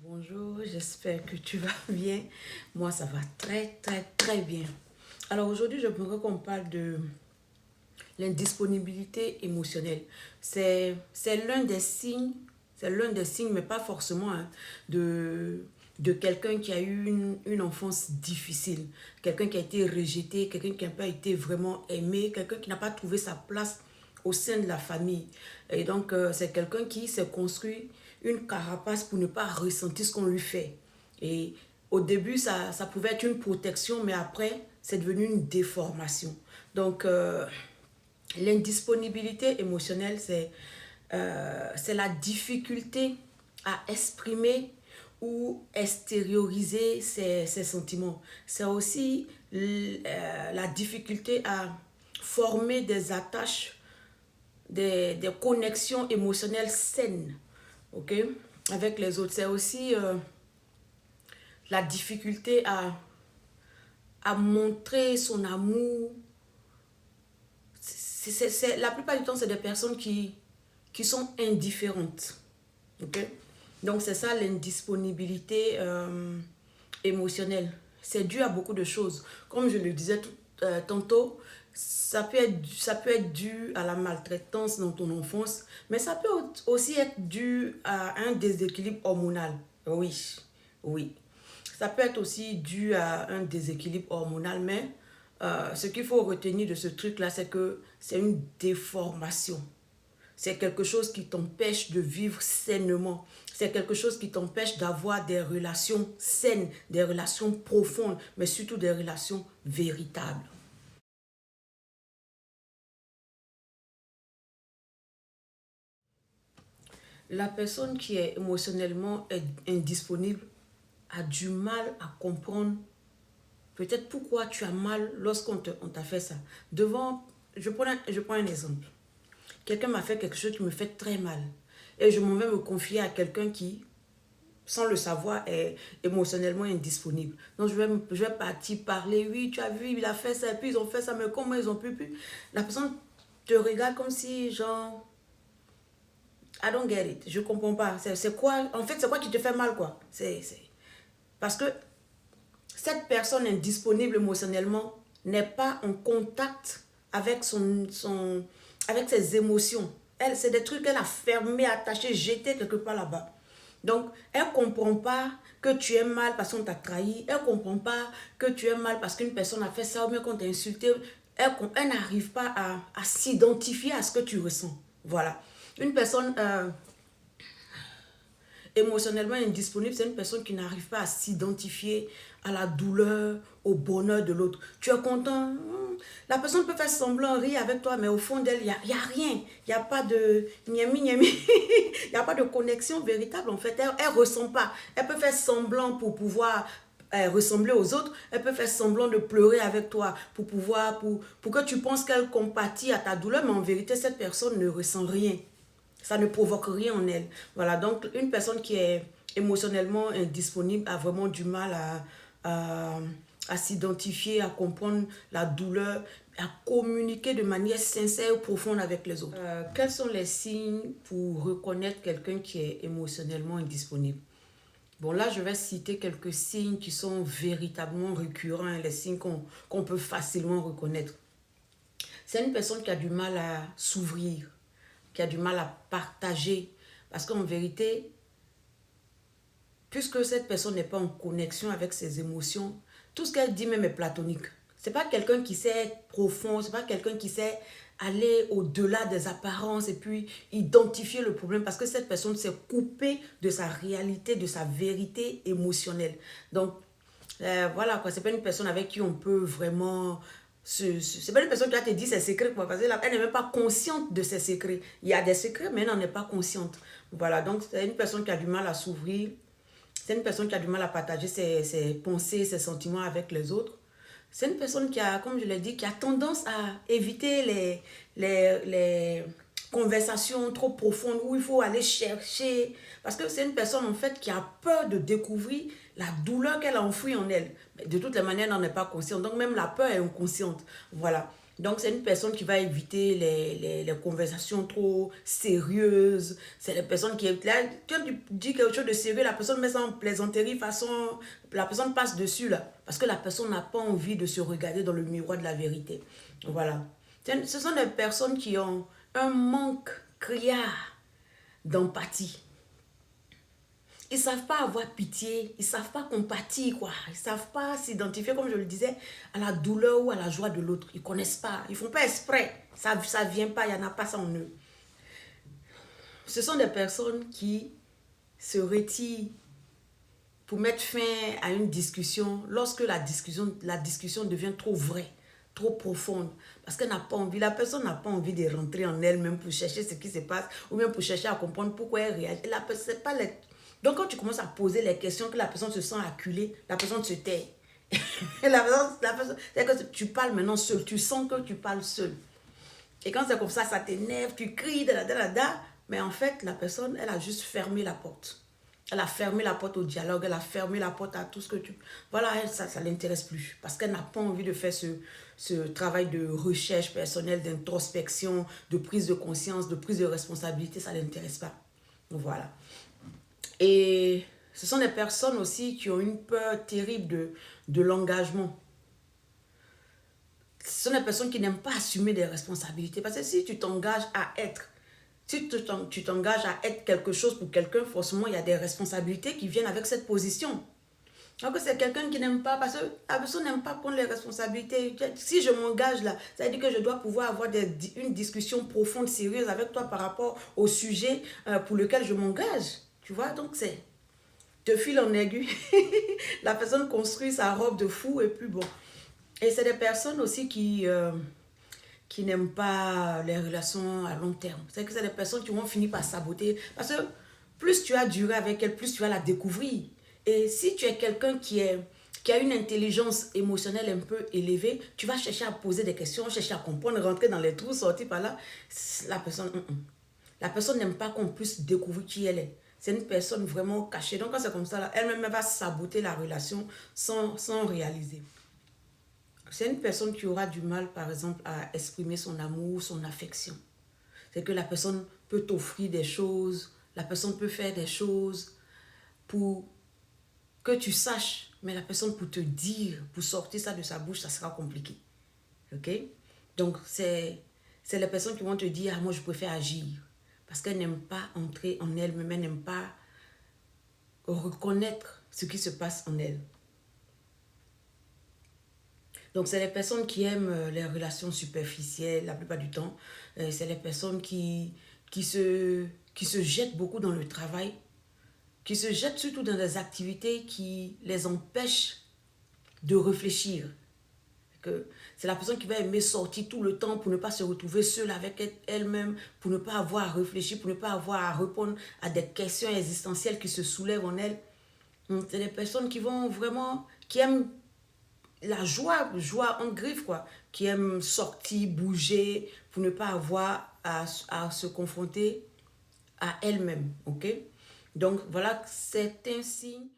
Bonjour, j'espère que tu vas bien. Moi, ça va très bien. Alors aujourd'hui, je voudrais qu'on parle de l'indisponibilité émotionnelle. C'est l'un des signes, mais pas forcément, hein, de quelqu'un qui a eu une enfance difficile, quelqu'un qui a été rejeté, quelqu'un qui n'a pas été vraiment aimé, quelqu'un qui n'a pas trouvé sa place au sein de la famille. Et donc, c'est quelqu'un qui s'est construit une carapace pour ne pas ressentir ce qu'on lui fait. Et au début, ça pouvait être une protection, mais après, c'est devenu une déformation. Donc, l'indisponibilité émotionnelle, c'est la difficulté à exprimer ou extérioriser ses sentiments. C'est aussi la difficulté à former des attaches, des connexions émotionnelles saines, ok, avec les autres. C'est aussi la difficulté à montrer son amour. La plupart du temps, c'est des personnes qui sont indifférentes. Ok? Donc, c'est ça l'indisponibilité émotionnelle. C'est dû à beaucoup de choses. Comme je le disais tantôt, ça peut être dû à la maltraitance dans ton enfance, mais ça peut aussi être dû à un déséquilibre hormonal. Oui, oui. Ça peut être aussi dû à un déséquilibre hormonal, mais ce qu'il faut retenir de ce truc-là, c'est que c'est une déformation. C'est quelque chose qui t'empêche de vivre sainement. C'est quelque chose qui t'empêche d'avoir des relations saines, des relations profondes, mais surtout des relations véritables. La personne qui est émotionnellement indisponible a du mal à comprendre peut-être pourquoi tu as mal lorsqu'on t'a fait ça. Je prends un exemple. Quelqu'un m'a fait quelque chose qui me fait très mal. Et je m'en vais me confier à quelqu'un qui, sans le savoir, est émotionnellement indisponible. Donc je vais partir parler, oui, tu as vu, il a fait ça, et puis ils ont fait ça, mais comment ils ont pu. La personne te regarde comme si, genre, I don't get it, je comprends pas. C'est quoi, en fait, c'est quoi qui te fait mal, quoi? Parce que cette personne indisponible émotionnellement n'est pas en contact avec avec ses émotions. Elle, c'est des trucs qu'elle a fermés, attachés, jetés quelque part là-bas. Donc, elle ne comprend pas que tu es mal parce qu'on t'a trahi. Elle ne comprend pas que tu es mal parce qu'une personne a fait ça ou bien qu'on t'a insulté. Elle n'arrive pas à s'identifier à ce que tu ressens. Voilà. Une personne émotionnellement indisponible, c'est une personne qui n'arrive pas à s'identifier à la douleur, au bonheur de l'autre. Tu es content, la personne peut faire semblant, rire avec toi, mais au fond d'elle, y a rien. Il n'y a pas de niami, niami. Il n'y a pas de connexion véritable, en fait. Elle ne ressent pas. Elle peut faire semblant pour pouvoir ressembler aux autres. Elle peut faire semblant de pleurer avec toi pour que tu penses qu'elle compatit à ta douleur, mais en vérité, cette personne ne ressent rien. Ça ne provoque rien en elle. Voilà, donc une personne qui est émotionnellement indisponible a vraiment du mal à s'identifier, à comprendre la douleur, à communiquer de manière sincère et profonde avec les autres. Quels sont les signes pour reconnaître quelqu'un qui est émotionnellement indisponible? Bon, là, je vais citer quelques signes qui sont véritablement récurrents, les signes qu'on peut facilement reconnaître. C'est une personne qui a du mal à s'ouvrir, qui a du mal à partager. Parce qu'en vérité, puisque cette personne n'est pas en connexion avec ses émotions, tout ce qu'elle dit même est platonique. C'est pas quelqu'un qui sait être profond, c'est pas quelqu'un qui sait aller au-delà des apparences et puis identifier le problème parce que cette personne s'est coupée de sa réalité, de sa vérité émotionnelle. Donc, voilà quoi, c'est pas une personne avec qui on peut vraiment c'est pas une personne qui va te dire ses secrets quoi, parce qu'elle n'est même pas consciente de ses secrets. Il y a des secrets mais elle n'en est pas consciente. Voilà, donc c'est une personne qui a du mal à s'ouvrir, c'est une personne qui a du mal à partager ses pensées, ses sentiments avec les autres. C'est une personne qui a, comme je l'ai dit, qui a tendance à éviter les conversations trop profondes où il faut aller chercher. Parce que c'est une personne, en fait, qui a peur de découvrir la douleur qu'elle a enfouie en elle. Mais de toutes les manières, elle n'en est pas consciente. Donc, même la peur est inconsciente. Voilà. Donc, c'est une personne qui va éviter les conversations trop sérieuses. C'est la personne qui est là. Quand tu dis quelque chose de sérieux, la personne met ça en plaisanterie, façon. La personne passe dessus, là. Parce que la personne n'a pas envie de se regarder dans le miroir de la vérité. Voilà. Ce sont des personnes qui ont un manque criard d'empathie. Ils ne savent pas avoir pitié, ils ne savent pas compatir, quoi. Ils ne savent pas s'identifier, comme je le disais, à la douleur ou à la joie de l'autre. Ils ne connaissent pas, ils ne font pas exprès. Ça ne vient pas, il n'y en a pas ça en eux. Ce sont des personnes qui se retirent pour mettre fin à une discussion lorsque la discussion devient trop vraie, trop profonde. Parce qu'elle n'a pas envie, la personne n'a pas envie de rentrer en elle-même pour chercher ce qui se passe ou même pour chercher à comprendre pourquoi elle réagit. C'est pas les... Donc, quand tu commences à poser les questions, que la personne se sent acculée, la personne se tait. C'est que tu parles maintenant seul. Tu sens que tu parles seul. Et quand c'est comme ça t'énerve, tu cries, mais en fait, la personne, elle a juste fermé la porte. Elle a fermé la porte au dialogue, elle a fermé la porte à tout ce que tu... Voilà, elle, ça ne l'intéresse plus. Parce qu'elle n'a pas envie de faire ce travail de recherche personnelle, d'introspection, de prise de conscience, de prise de responsabilité. Ça ne l'intéresse pas. Voilà. Et ce sont des personnes aussi qui ont une peur terrible de l'engagement. Ce sont des personnes qui n'aiment pas assumer des responsabilités. Parce que si tu t'engages à être, si tu t'engages à être quelque chose pour quelqu'un, forcément, il y a des responsabilités qui viennent avec cette position. Donc, c'est quelqu'un qui n'aime pas, parce que la personne n'aime pas prendre les responsabilités. Si je m'engage là, ça veut dire que je dois pouvoir avoir une discussion profonde, sérieuse avec toi par rapport au sujet pour lequel je m'engage. Tu vois, donc c'est de fil en aiguille. La personne construit sa robe de fou et puis bon. Et c'est des personnes aussi qui n'aiment pas les relations à long terme. C'est que c'est des personnes qui vont finir par saboter. Parce que plus tu as duré avec elle, plus tu vas la découvrir. Et si tu es quelqu'un qui a une intelligence émotionnelle un peu élevée, tu vas chercher à poser des questions, chercher à comprendre, rentrer dans les trous, sortir par là. La personne n'aime pas qu'on puisse découvrir qui elle est. C'est une personne vraiment cachée. Donc, quand c'est comme ça, là, elle-même va saboter la relation sans réaliser. C'est une personne qui aura du mal, par exemple, à exprimer son amour, son affection. C'est que la personne peut t'offrir des choses, la personne peut faire des choses pour que tu saches, mais la personne pour te dire, pour sortir ça de sa bouche, ça sera compliqué. Ok? Donc, c'est les personnes qui vont te dire, ah, moi, je préfère agir. Parce qu'elles n'aiment pas entrer en elles-mêmes, elles n'aiment pas reconnaître ce qui se passe en elles. Donc, c'est les personnes qui aiment les relations superficielles la plupart du temps. C'est les personnes qui se jettent beaucoup dans le travail, qui se jettent surtout dans des activités qui les empêchent de réfléchir. C'est la personne qui va aimer sortir tout le temps pour ne pas se retrouver seule avec elle-même, pour ne pas avoir à réfléchir, pour ne pas avoir à répondre à des questions existentielles qui se soulèvent en elle. C'est des personnes qui vont vraiment, qui aiment la joie en griffe, quoi, qui aiment sortir, bouger, pour ne pas avoir à se confronter à elle-même, ok? Donc, voilà, c'est un signe